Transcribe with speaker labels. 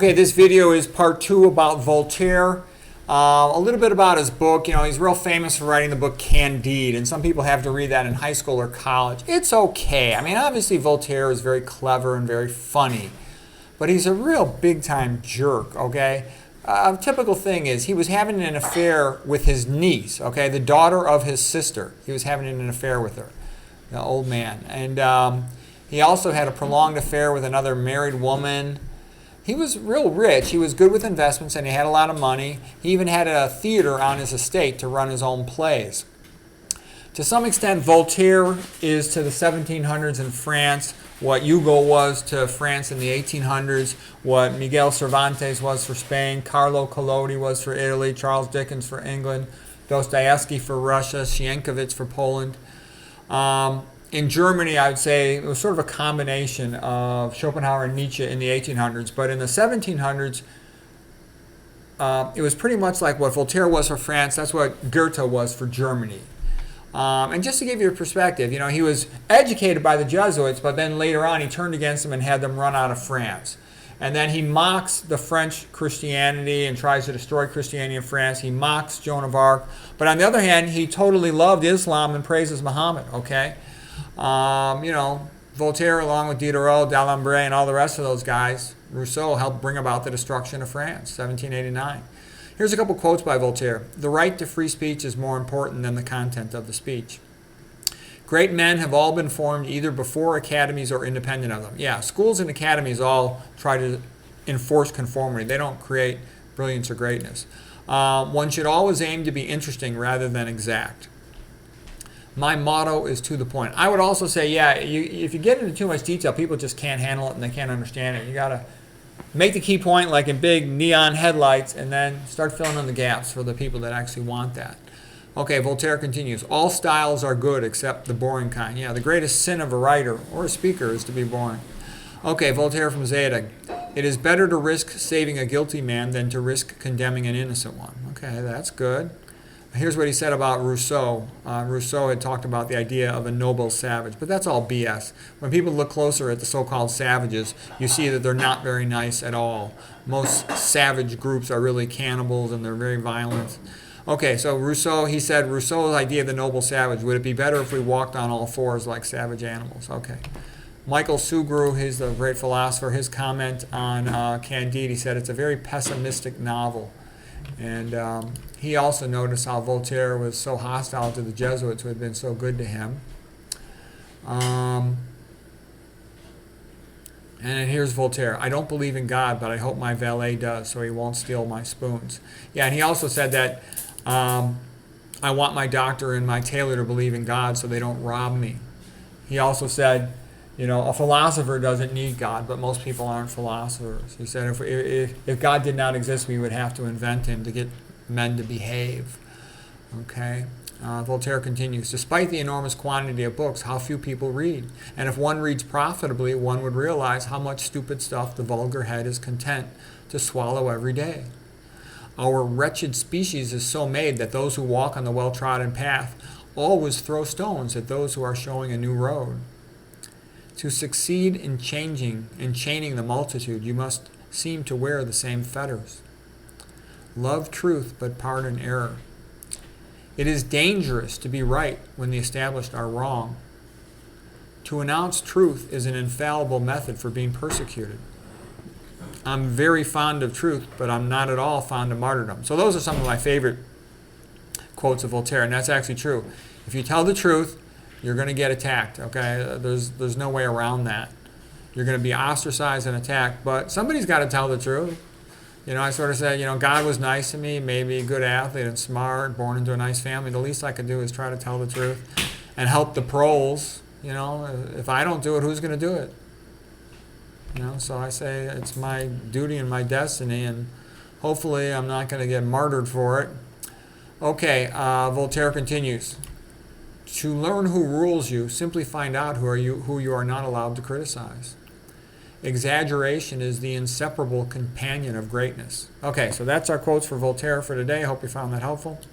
Speaker 1: Okay, this video is part 2 about Voltaire. A little bit about his book. He's real famous for writing the book Candide, and some people have to read that in high school or college. It's okay. I mean, obviously Voltaire is very clever and very funny, but he's a real big-time jerk, okay? A typical thing is he was having an affair with his niece, okay, the daughter of his sister. He was having an affair with her, the old man. And he also had a prolonged affair with another married woman. He was real rich. He was good with investments, and he had a lot of money. He even had a theater on his estate to run his own plays. To some extent, Voltaire is to the 1700s in France what Hugo was to France in the 1800s, what Miguel Cervantes was for Spain, Carlo Collodi was for Italy, Charles Dickens for England, Dostoevsky for Russia, Sienkiewicz for Poland. In Germany, I would say it was sort of a combination of Schopenhauer and Nietzsche in the 1800s. But in the 1700s, it was pretty much like what Voltaire was for France. That's what Goethe was for Germany. And just to give you a perspective, he was educated by the Jesuits, but then later on he turned against them and had them run out of France. And then he mocks the French Christianity and tries to destroy Christianity in France. He mocks Joan of Arc. But on the other hand, he totally loved Islam and praises Muhammad, okay? Voltaire, along with Diderot, D'Alembert, and all the rest of those guys, Rousseau, helped bring about the destruction of France, 1789. Here's a couple quotes by Voltaire. The right to free speech is more important than the content of the speech. Great men have all been formed either before academies or independent of them. Yeah, schools and academies all try to enforce conformity. They don't create brilliance or greatness. One should always aim to be interesting rather than exact. My motto is to the point. I would also say, if you get into too much detail, people just can't handle it and they can't understand it. You got to make the key point like in big neon headlights and then start filling in the gaps for the people that actually want that. Okay, Voltaire continues. All styles are good except the boring kind. Yeah, the greatest sin of a writer or a speaker is to be boring. Okay, Voltaire from Zadig. It is better to risk saving a guilty man than to risk condemning an innocent one. Okay, that's good. Here's what he said about Rousseau. Rousseau had talked about the idea of a noble savage, but that's all BS. When people look closer at the so-called savages, you see that they're not very nice at all. Most savage groups are really cannibals and they're very violent. Okay, so Rousseau, he said Rousseau's idea of the noble savage, would it be better if we walked on all fours like savage animals? Okay. Michael Sugrue, he's the great philosopher, his comment on Candide, he said it's a very pessimistic novel. And he also noticed how Voltaire was so hostile to the Jesuits who had been so good to him. And then here's Voltaire. I don't believe in God, but I hope my valet does, so he won't steal my spoons. Yeah, and he also said that I want my doctor and my tailor to believe in God so they don't rob me. He also said, a philosopher doesn't need God, but most people aren't philosophers. He said if God did not exist, we would have to invent him to get men to behave. Okay? Voltaire continues, despite the enormous quantity of books, how few people read. And if one reads profitably, one would realize how much stupid stuff the vulgar head is content to swallow every day. Our wretched species is so made that those who walk on the well-trodden path always throw stones at those who are showing a new road. To succeed in chaining the multitude, you must seem to wear the same fetters. Love truth, but pardon error. It is dangerous to be right when the established are wrong. To announce truth is an infallible method for being persecuted. I'm very fond of truth, but I'm not at all fond of martyrdom. So those are some of my favorite quotes of Voltaire, and that's actually true. If you tell the truth, you're going to get attacked, okay? There's no way around that. You're going to be ostracized and attacked, but somebody's got to tell the truth. I sort of said, God was nice to me, maybe a good athlete and smart, born into a nice family. The least I could do is try to tell the truth and help the proles. If I don't do it, who's going to do it? So I say it's my duty and my destiny, and hopefully I'm not going to get martyred for it. Okay, Voltaire continues. To learn who rules you, simply find out who you are not allowed to criticize. Exaggeration is the inseparable companion of greatness. Okay, so that's our quotes for Voltaire for today. I hope you found that helpful.